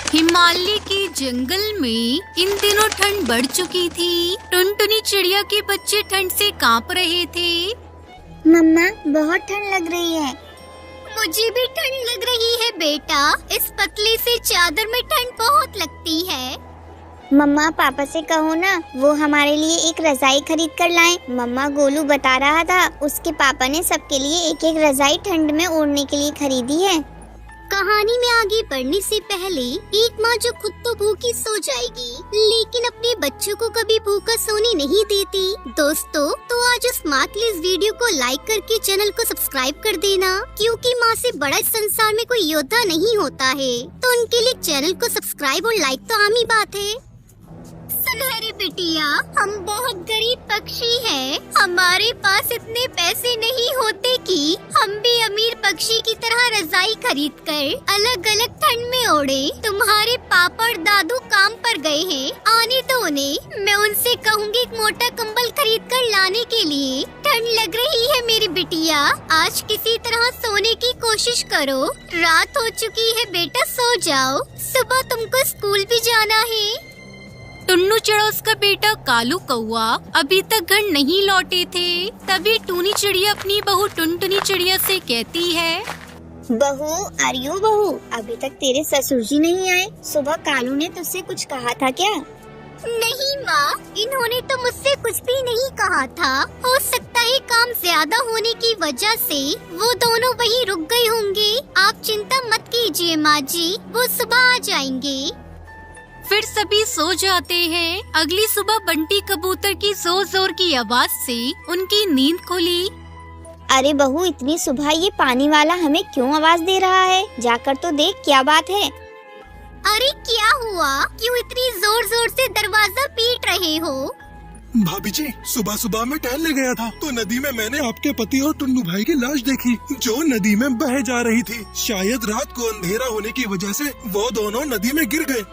हिमालय के जंगल में इन दिनों ठंड बढ़ चुकी थी। टुनटुनी चिड़िया के बच्चे ठंड से कांप रहे थे। मम्मा, बहुत ठंड लग रही है। मुझे भी ठंड लग रही है बेटा। इस पतले से चादर में ठंड बहुत लगती है। मम्मा, पापा से कहो ना, वो हमारे लिए एक रजाई खरीद कर लाएं। मम्मा, गोलू बता रहा था उसके पापा ने सबके लिए एक एक रजाई ठंड में ओढ़ने के लिए खरीदी है। कहानी में आगे बढ़ने से पहले एक माँ जो खुद तो भूखी सो जाएगी लेकिन अपने बच्चों को कभी भूखा सोने नहीं देती। दोस्तों, तो आज उस माँ के लिए इस वीडियो को लाइक करके चैनल को सब्सक्राइब कर देना, क्योंकि माँ से बड़ा इस संसार में कोई योद्धा नहीं होता है। तो उनके लिए चैनल को सब्सक्राइब और लाइक तो आम ही बात है। सुनहरी बिटिया, हम बहुत गरीब पक्षी हैं। हमारे पास इतने पैसे नहीं होते कि हम भी अमीर पक्षी की तरह रजाई खरीद कर अलग अलग ठंड में ओढ़े। तुम्हारे पापा और दादू काम पर गए हैं, आने दो उन्हें। मैं उनसे कहूँगी एक मोटा कंबल खरीद कर लाने के लिए। ठंड लग रही है मेरी बिटिया, आज किसी तरह सोने की कोशिश करो। रात हो चुकी है बेटा, सो जाओ, सुबह तुमको स्कूल भी जाना है। टुन्नू चिड़ौस का बेटा कालू कौआ अभी तक घर नहीं लौटे थे। तभी टूनी चिड़िया अपनी बहू टुनटुनी चिड़िया से कहती है, बहू, अरे बहू, अभी तक तेरे ससुर जी नहीं आए। सुबह कालू ने तुझसे कुछ कहा था क्या? नहीं माँ, इन्होंने तो मुझसे कुछ भी नहीं कहा था। हो सकता है काम ज्यादा होने की वजह से वो दोनों वहीं रुक गए होंगे। आप चिंता मत कीजिए माँ जी, वो सुबह आ जाएंगे। फिर सभी सो जाते हैं। अगली सुबह बंटी कबूतर की जोर जोर की आवाज से उनकी नींद खुली। अरे बहू, इतनी सुबह ये पानी वाला हमें क्यों आवाज दे रहा है? जाकर तो देख क्या बात है। अरे क्या हुआ? क्यों इतनी जोर जोर से दरवाजा पीट रहे हो? भाभी जी, सुबह सुबह मैं टहलने गया था तो नदी में मैंने आपके पति और टुन्नू भाई की लाश देखी जो नदी में बह जा रही थी। शायद रात को अंधेरा होने की वजह से वो दोनों नदी में गिर गए।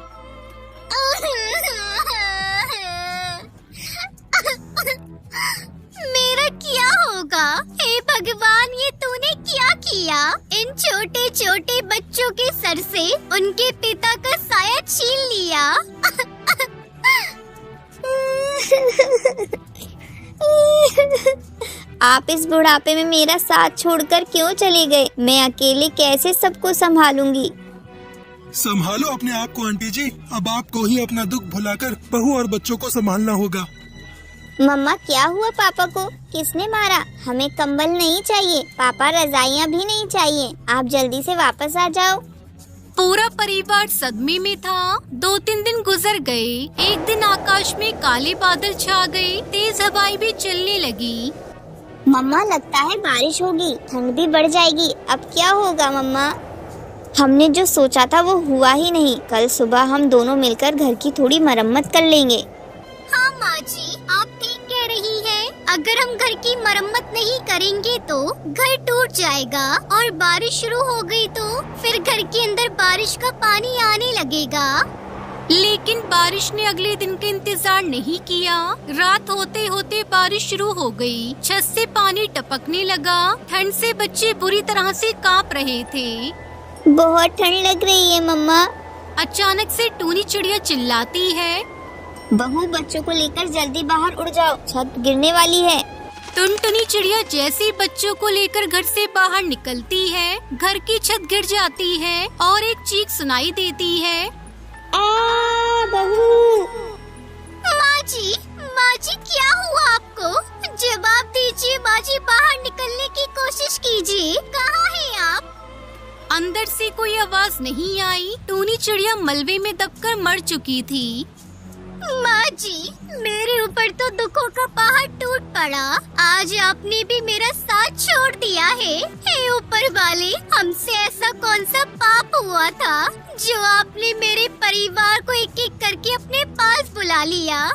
मेरा क्या होगा? हे भगवान, ये तूने क्या किया? इन छोटे छोटे बच्चों के सर से उनके पिता का साया छीन लिया। आप इस बुढ़ापे में मेरा साथ छोड़कर क्यों चले गए? मैं अकेले कैसे सबको संभालूंगी? संभालो अपने आप को आंटी जी, अब आपको ही अपना दुख भुलाकर बहू और बच्चों को संभालना होगा। मम्मा, क्या हुआ पापा को? किसने मारा? हमें कंबल नहीं चाहिए पापा, रजाइयाँ भी नहीं चाहिए। आप जल्दी से वापस आ जाओ। पूरा परिवार सदमे में था। 2-3 दिन गुजर गए। एक दिन आकाश में काले बादल छा गए, तेज हवाएं भी चलने लगी। मम्मा, लगता है बारिश होगी, ठंड भी बढ़ जाएगी। अब क्या होगा मम्मा? हमने जो सोचा था वो हुआ ही नहीं। कल सुबह हम दोनों मिलकर घर की थोड़ी मरम्मत कर लेंगे। हाँ माँ जी, आप ठीक कह रही हैं। अगर हम घर की मरम्मत नहीं करेंगे तो घर टूट जाएगा और बारिश शुरू हो गई तो फिर घर के अंदर बारिश का पानी आने लगेगा। लेकिन बारिश ने अगले दिन का इंतजार नहीं किया। रात होते होते बारिश शुरू हो गई। छत से पानी टपकने लगा। ठंड से बच्चे बुरी तरह से कांप रहे थे। बहुत ठंड लग रही है मम्मा। अचानक से टूनी चिड़िया चिल्लाती है, बहू, बच्चों को लेकर जल्दी बाहर उड़ जाओ, छत गिरने वाली है। टुनटुनी चिड़िया जैसे ही बच्चों को लेकर घर से बाहर निकलती है, घर की छत गिर जाती है और एक चीख सुनाई देती है, बहू। माँ जी क्या हुआ आपको? जवाब दीजिए माँ जी, बाहर निकलने की कोशिश कीजिए। कहाँ हैं आप? अंदर से कोई आवाज नहीं आई। टूनी चिड़िया मलबे में दबकर मर चुकी थी। माँ जी, मेरे ऊपर तो दुखों का पहाड़ टूट पड़ा। आज आपने भी मेरा साथ छोड़ दिया है। हे ऊपर वाले, हमसे ऐसा कौन सा पाप हुआ था जो आपने मेरे परिवार को एक एक करके अपने पास बुला लिया?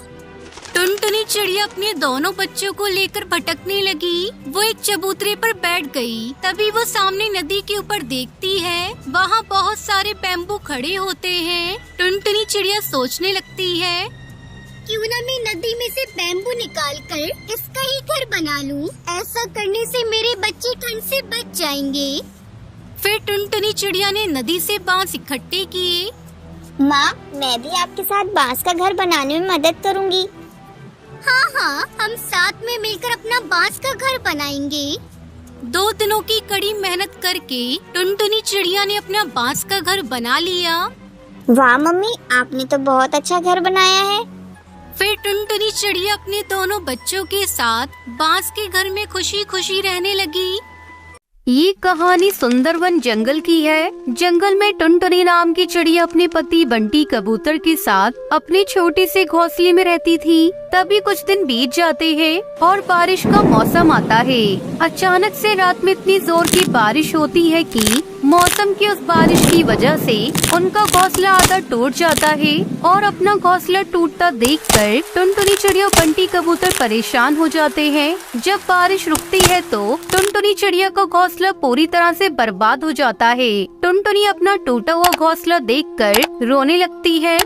टुनटुनी चिड़िया अपने दोनों बच्चों को लेकर भटकने लगी। वो एक चबूतरे पर बैठ गई। तभी वो सामने नदी के ऊपर देखती है, वहाँ बहुत सारे बैम्बू खड़े होते हैं। टुनटुनी चिड़िया सोचने लगती है, क्यों न मैं नदी में से बैम्बू निकाल कर इसका ही घर बना लूं। ऐसा करने से मेरे बच्चे ठंड से बच जाएंगे। फिर टुनटुनी चिड़िया ने नदी से बांस इकट्ठे किए। माँ, मैं भी आपके साथ बांस का घर बनाने में मदद करूँगी। हाँ हाँ, हम साथ में मिलकर अपना बांस का घर बनाएंगे। 2 दिनों की कड़ी मेहनत करके टुनटुनी चिड़िया ने अपना बांस का घर बना लिया। वाह मम्मी, आपने तो बहुत अच्छा घर बनाया है। फिर टुनटुनी चिड़िया अपने दोनों बच्चों के साथ बांस के घर में खुशी खुशी रहने लगी। ये कहानी सुंदरवन जंगल की है। जंगल में टुनटुनी नाम की चिड़िया अपने पति बंटी कबूतर के साथ अपने छोटे से घोंसले में रहती थी। तभी कुछ दिन बीत जाते हैं और बारिश का मौसम आता है। अचानक से रात में इतनी जोर की बारिश होती है कि मौसम की उस बारिश की वजह से उनका घोंसला आधा टूट जाता है और अपना घोंसला टूटता देखकर टुनटुनी चिड़िया बंटी कबूतर परेशान हो जाते हैं। जब बारिश रुकती है तो टुनटुनी चिड़िया का घोंसला पूरी तरह से बर्बाद हो जाता है। टुनटुनी अपना टूटा हुआ घोंसला देखकर रोने लगती है।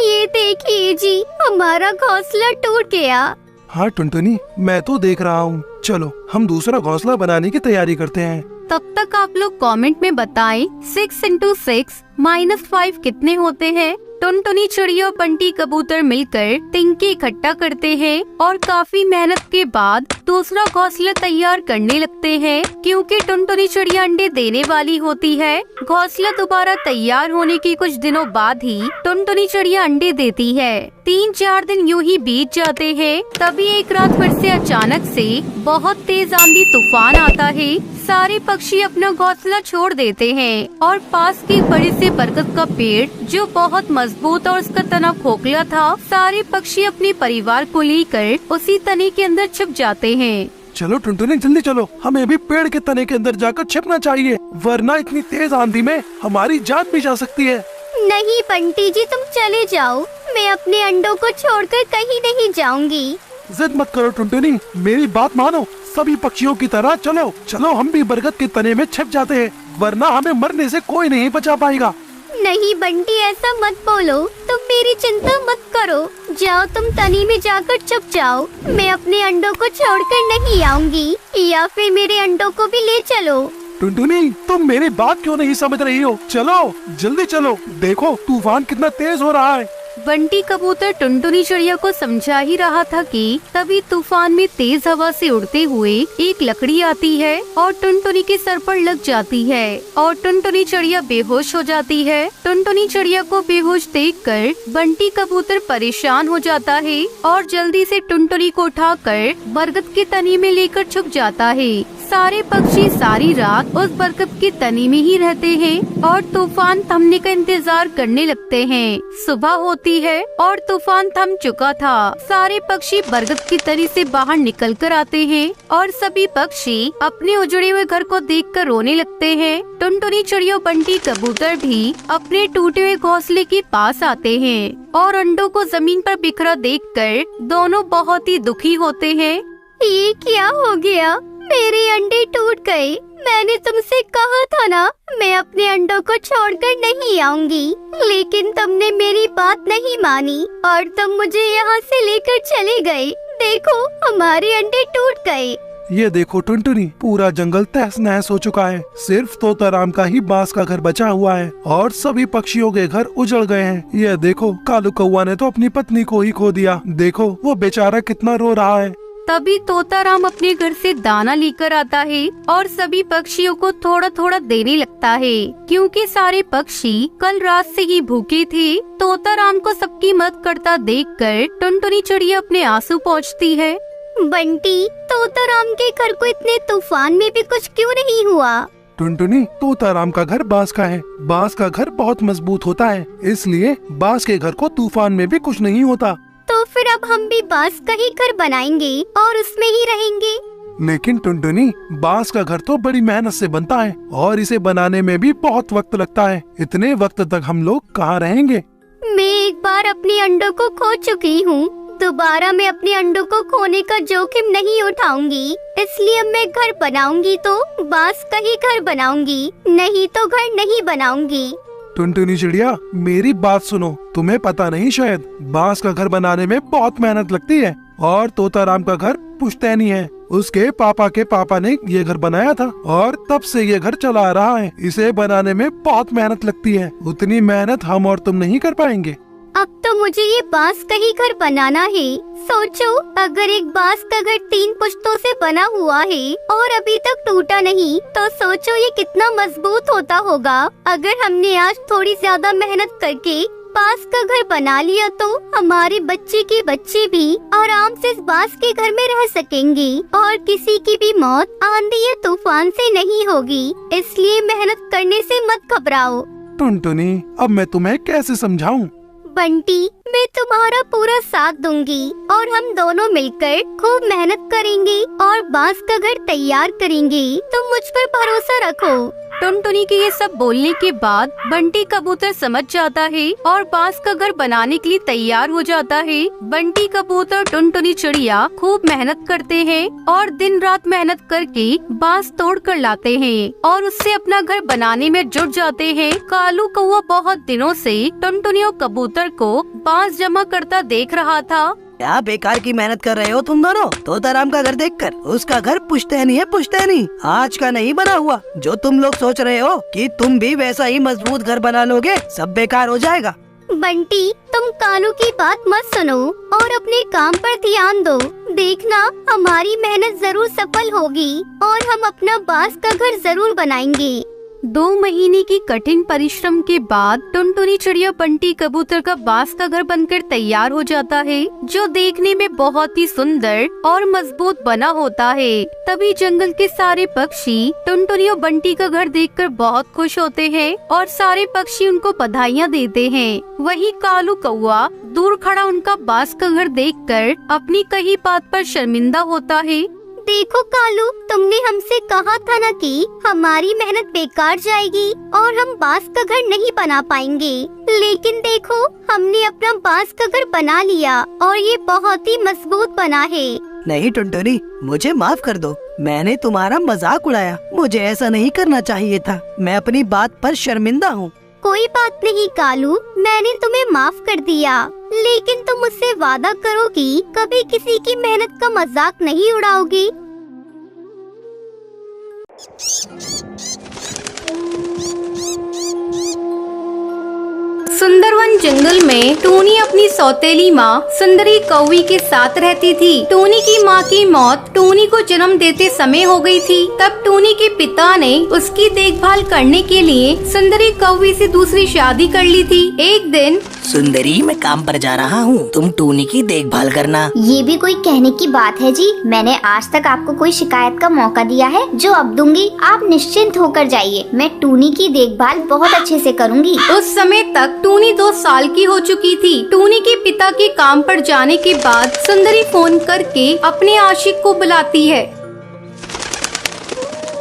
ये देखिए जी, हमारा घोंसला टूट गया। हाँ टुनटुनी, मैं तो देख रहा हूँ। चलो हम दूसरा घोंसला बनाने की तैयारी करते हैं। तब तक आप लोग कमेंट में बताएं 6 × 6 - 5 कितने होते हैं। टुनटुनी चिड़िया और बंटी कबूतर मिलकर तिनके इकट्ठा करते हैं और काफी मेहनत के बाद दूसरा घोंसला तैयार करने लगते हैं, क्योंकि टुनटुनी चिड़िया अंडे देने वाली होती है। घोंसला दोबारा तैयार होने के कुछ दिनों बाद ही टुनटुनी चिड़िया अंडे देती है। 3-4 दिन यूं ही बीत जाते हैं। तभी एक रात फिर से अचानक से बहुत तेज आंधी तूफान आता है। सारे पक्षी अपना घोंसला छोड़ देते हैं और पास के बड़े से बरगद का पेड़ जो बहुत मजबूत और उसका तना खोखला था, सारे पक्षी अपने परिवार को लेकर उसी तने के अंदर छुप जाते हैं। चलो टुनटुनी जल्दी चलो, हमें भी पेड़ के तने के अंदर जाकर छिपना चाहिए, वरना इतनी तेज आंधी में हमारी जान भी जा सकती है। नहीं बंटी जी, तुम चले जाओ, मैं अपने अंडों को छोड़कर कहीं नहीं जाऊंगी। जिद मत करो टुनटुनी, मेरी बात मानो। सभी पक्षियों की तरह चलो चलो हम भी बरगद के तने में छिप जाते हैं, वरना हमें मरने से कोई नहीं बचा पाएगा। नहीं बंटी, ऐसा मत बोलो, तुम मेरी चिंता मत करो। जाओ, तुम तनी में जाकर छुप जाओ, मैं अपने अंडों को छोड़कर नहीं आऊंगी, या फिर मेरे अंडों को भी ले चलो। टुनटुनी, तुम मेरी बात क्यों नहीं समझ रही हो? चलो जल्दी चलो, देखो तूफान कितना तेज हो रहा है। बंटी कबूतर टुनटुनी चिड़िया को समझा ही रहा था कि तभी तूफान में तेज हवा से उड़ते हुए एक लकड़ी आती है और टुनटुनी के सर पर लग जाती है और टुनटुनी चिड़िया बेहोश हो जाती है। टुनटुनी चिड़िया को बेहोश देखकर बंटी कबूतर परेशान हो जाता है और जल्दी से टुनटुनी को उठाकर बरगद के तने में लेकर छुप जाता है। सारे पक्षी सारी रात उस बरगद के तने में ही रहते हैं और तूफान थमने का इंतजार करने लगते हैं। सुबह होती है और तूफान थम चुका था। सारे पक्षी बरगद की तने से बाहर निकल कर आते हैं और सभी पक्षी अपने उजड़े हुए घर को देखकर रोने लगते हैं। टुनटुनी चिड़िया बंटी कबूतर भी अपने टूटे हुए घोंसले के पास आते हैं और अंडों को जमीन पर बिखरा देखकर दोनों बहुत ही दुखी होते हैं। ये क्या हो गया? मेरे अंडे टूट गए। मैंने तुमसे कहा था ना, मैं अपने अंडों को छोड़कर नहीं आऊंगी, लेकिन तुमने मेरी बात नहीं मानी और तुम मुझे यहाँ से लेकर चले गए। देखो, हमारे अंडे टूट गए। ये देखो टुनटुनी, पूरा जंगल तहस नहस हो चुका है। सिर्फ तोताराम का ही बांस का घर बचा हुआ है और सभी पक्षियों के घर उजड़ गए हैं। ये देखो, कालू कौवा ने तो अपनी पत्नी को ही खो दिया। देखो वो बेचारा कितना रो रहा है। तभी तोताराम अपने घर से दाना लेकर आता है और सभी पक्षियों को थोड़ा थोड़ा देने लगता है, क्योंकि सारे पक्षी कल रात से ही भूखे थे। तोताराम को सबकी मदद करता देखकर टुनटुनी चिड़िया अपने आंसू पोंछती है। बंटी, तोताराम के घर को इतने तूफान में भी कुछ क्यों नहीं हुआ? टुनटुनी, तोताराम का घर बांस का है। बांस का घर बहुत मजबूत होता है, इसलिए बांस के घर को तूफान में भी कुछ नहीं होता। तो फिर अब हम भी बांस का ही घर बनाएंगे और उसमें ही रहेंगे। लेकिन टुनटुनी, बांस का घर तो बड़ी मेहनत से बनता है और इसे बनाने में भी बहुत वक्त लगता है। इतने वक्त तक हम लोग कहाँ रहेंगे? मैं एक बार अपने अंडों को खो चुकी हूँ, दोबारा मैं अपने अंडों को खोने का जोखिम नहीं उठाऊंगी। इसलिए अब मैं घर बनाऊंगी तो बांस का ही घर बनाऊंगी, नहीं तो घर नहीं बनाऊंगी। टुनटुनी चिड़िया, मेरी बात सुनो। तुम्हें पता नहीं शायद, बांस का घर बनाने में बहुत मेहनत लगती है और तोताराम का घर पुश्तैनी है, उसके पापा के पापा ने ये घर बनाया था और तब से ये घर चला आ रहा है। इसे बनाने में बहुत मेहनत लगती है, उतनी मेहनत हम और तुम नहीं कर पाएंगे। अब तो मुझे ये बांस का ही घर बनाना है। सोचो, अगर एक बांस का घर 3 पुश्तों से बना हुआ है और अभी तक टूटा नहीं, तो सोचो ये कितना मजबूत होता होगा। अगर हमने आज थोड़ी ज्यादा मेहनत करके बांस का घर बना लिया तो हमारे बच्चे के बच्चे भी आराम से इस बांस के घर में रह सकेंगे और किसी की भी मौत आंधी या तूफान से नहीं होगी। इसलिए मेहनत करने से मत घबराओ। टुनटुनी, अब मैं तुम्हें कैसे समझाऊं? बंटी, मैं तुम्हारा पूरा साथ दूंगी और हम दोनों मिलकर खूब मेहनत करेंगे और बांस का घर तैयार करेंगे। तुम मुझ पर भरोसा रखो। टुनटुनी के ये सब बोलने के बाद बंटी कबूतर समझ जाता है और बांस का घर बनाने के लिए तैयार हो जाता है। बंटी कबूतर, टुनटुनी चिड़िया खूब मेहनत करते हैं और दिन रात मेहनत करके बांस तोड़ कर लाते हैं और उससे अपना घर बनाने में जुट जाते हैं। कालू कौवा बहुत दिनों से टुनटुनी और कबूतर को बांस जमा करता देख रहा था। क्या बेकार की मेहनत कर रहे हो तुम दोनों? तोताराम का घर देखकर उसका घर पुश्तैनी है, पुश्तैनी, आज का नहीं बना हुआ। जो तुम लोग सोच रहे हो कि तुम भी वैसा ही मजबूत घर बना लोगे, सब बेकार हो जाएगा। बंटी, तुम कालू की बात मत सुनो और अपने काम पर ध्यान दो। देखना, हमारी मेहनत जरूर सफल होगी और हम अपना बांस का घर जरूर बनाएंगे। 2 महीने की कठिन परिश्रम के बाद टुनटुनी चिड़िया बंटी कबूतर का बांस का घर बनकर तैयार हो जाता है, जो देखने में बहुत ही सुंदर और मजबूत बना होता है। तभी जंगल के सारे पक्षी टुनटुनी और बंटी का घर देखकर बहुत खुश होते हैं और सारे पक्षी उनको बधाइयाँ देते हैं। वहीं कालू कौवा दूर खड़ा उनका बांस का घर देखकर अपनी कही बात पर शर्मिंदा होता है। देखो कालू, तुमने हमसे कहा था ना कि हमारी मेहनत बेकार जाएगी और हम बांस का घर नहीं बना पाएंगे, लेकिन देखो हमने अपना बांस का घर बना लिया और ये बहुत ही मजबूत बना है। नहीं टुनटुनी, मुझे माफ कर दो, मैंने तुम्हारा मजाक उड़ाया। मुझे ऐसा नहीं करना चाहिए था। मैं अपनी बात पर शर्मिंदा हूँ। कोई बात नहीं कालू, मैंने तुम्हें माफ कर दिया, लेकिन तुम मुझसे वादा करो कि कभी किसी की मेहनत का मजाक नहीं उड़ाओगे। सुंदरवन जंगल में टूनी अपनी सौतेली माँ सुंदरी कौवी के साथ रहती थी। टूनी की माँ की मौत टूनी को जन्म देते समय हो गई थी। तब टूनी के पिता ने उसकी देखभाल करने के लिए सुंदरी कौवी से दूसरी शादी कर ली थी। एक दिन, सुंदरी, मैं काम पर जा रहा हूँ, तुम टूनी की देखभाल करना। ये भी कोई कहने की बात है जी। मैंने आज तक आपको कोई शिकायत का मौका दिया है जो अब दूंगी। आप निश्चिंत होकर जाइए, मैं टूनी की देखभाल बहुत अच्छे से करूँगी। उस समय तक टूनी 2 साल की हो चुकी थी। टूनी के पिता के काम पर जाने के बाद सुंदरी फोन करके अपने आशिक को बुलाती है।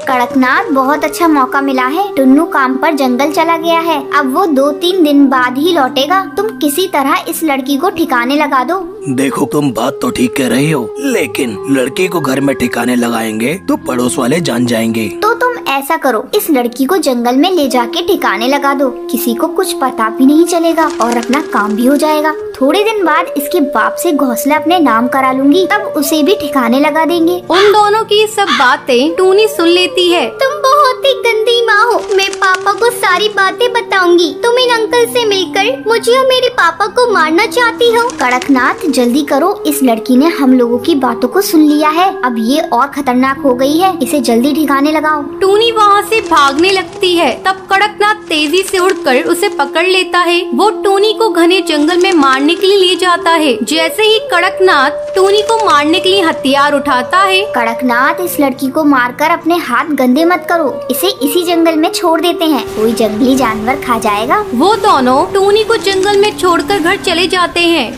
कड़कनाथ, बहुत अच्छा मौका मिला है। टुन्नू काम पर जंगल चला गया है, अब वो 2-3 दिन बाद ही लौटेगा। तुम किसी तरह इस लड़की को ठिकाने लगा दो। देखो, तुम बात तो ठीक कह रही हो, लेकिन लड़की को घर में ठिकाने लगाएंगे तो पड़ोस वाले जान जाएंगे। तो तुम ऐसा करो, इस लड़की को जंगल में ले जाके ठिकाने लगा दो। किसी को कुछ पता भी नहीं चलेगा और अपना काम भी हो जाएगा। थोड़े दिन बाद इसके बाप से घोंसला अपने नाम करा लूंगी, तब उसे भी ठिकाने लगा देंगे। उन दोनों की सब बातें टूनी सुन लेती है। तुम बहुत ही गंदी माँ हो। मैं पापा को सारी बातें बताऊंगी। तुम इन अंकल से मिलकर मुझे और मेरे पापा को मारना चाहती हो। कड़कनाथ, जल्दी करो, इस लड़की ने हम लोगों की बातों को सुन लिया है। अब ये और खतरनाक हो गई है, इसे जल्दी ठिकाने लगाओ। टूनी वहाँ से भागने लगती है। तब कड़कनाथ तेजी से उड़कर उसे पकड़ लेता है। वो टूनी को घने जंगल में मारने के लिए ले जाता है। जैसे ही कड़कनाथ टूनी को मारने के लिए हथियार उठाता है। कड़कनाथ, इस लड़की को मारकर अपने हाथ गंदे मत करो, इसे इसी जंगल में छोड़ देते हैं, कोई जंगली जानवर खा जाएगा। वो दोनों टूनी को जंगल में छोड़कर घर चले जाते हैं।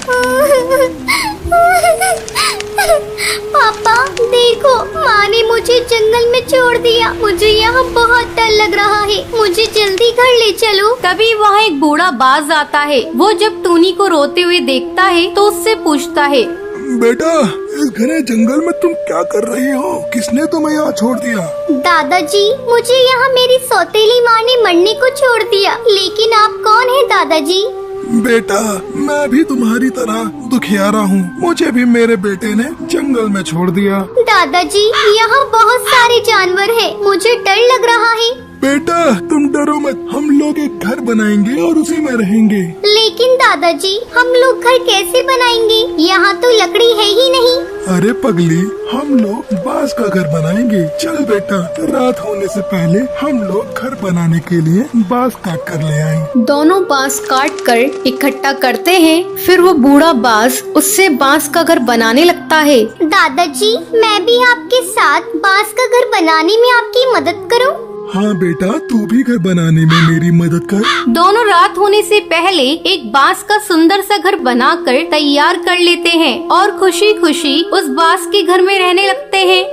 पापा देखो, माँ ने मुझे जंगल में छोड़ दिया। मुझे यहाँ बहुत डर लग रहा है, मुझे जल्दी घर ले चलो। तभी वहाँ एक बूढ़ा बाज आता है। वो जब टूनी को रोते हुए देखता है तो उससे पूछता है, बेटा, इस घने जंगल में तुम क्या कर रही हो? किसने तुम्हें यहाँ छोड़ दिया? दादाजी, मुझे यहाँ मेरी सौतेली माँ ने मरने को छोड़ दिया। लेकिन आप कौन है दादाजी? बेटा, मैं भी तुम्हारी तरह दुखियारा हूँ। मुझे भी मेरे बेटे ने जंगल में छोड़ दिया। दादाजी, यहाँ बहुत सारे जानवर हैं। मुझे डर लग रहा है। बेटा, तुम डरो मत, हम लोग एक घर बनाएंगे और उसी में रहेंगे। लेकिन दादाजी, हम लोग घर कैसे बनाएंगे? यहाँ तो लकड़ी है ही नहीं। अरे पगली, हम लोग बांस का घर बनाएंगे। चल बेटा, रात होने से पहले हम लोग घर बनाने के लिए बांस काट कर ले आए। दोनों बांस काट कर इकट्ठा करते हैं। फिर वो बूढ़ा बांस उससे बांस का घर बनाने लगता है। दादाजी, मैं भी आपके साथ बांस का घर बनाने में आपकी मदद करूं? हाँ बेटा, तू भी घर बनाने में मेरी मदद कर। दोनों रात होने से पहले एक बांस का सुंदर सा घर बनाकर तैयार कर लेते हैं और खुशी खुशी उस बांस के घर में रहने लगते हैं।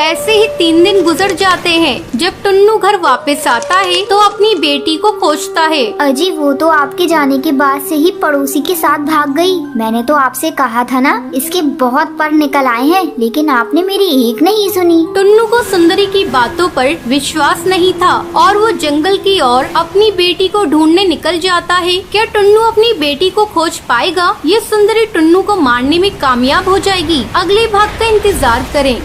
ऐसे ही 3 दिन गुजर जाते हैं। जब टुन्नू घर वापस आता है तो अपनी बेटी को खोजता है। अजी, वो तो आपके जाने के बाद से ही पड़ोसी के साथ भाग गई। मैंने तो आपसे कहा था ना, इसके बहुत पर निकल आए हैं, लेकिन आपने मेरी एक नहीं सुनी। टुन्नू को सुंदरी की बातों पर विश्वास नहीं था और वो जंगल की ओर अपनी बेटी को ढूंढने निकल जाता है। क्या टुन्नू अपनी बेटी को खोज पाएगा? ये सुंदरी टुन्नू को मारने में कामयाब हो जाएगी? अगले भाग का इंतजार करें।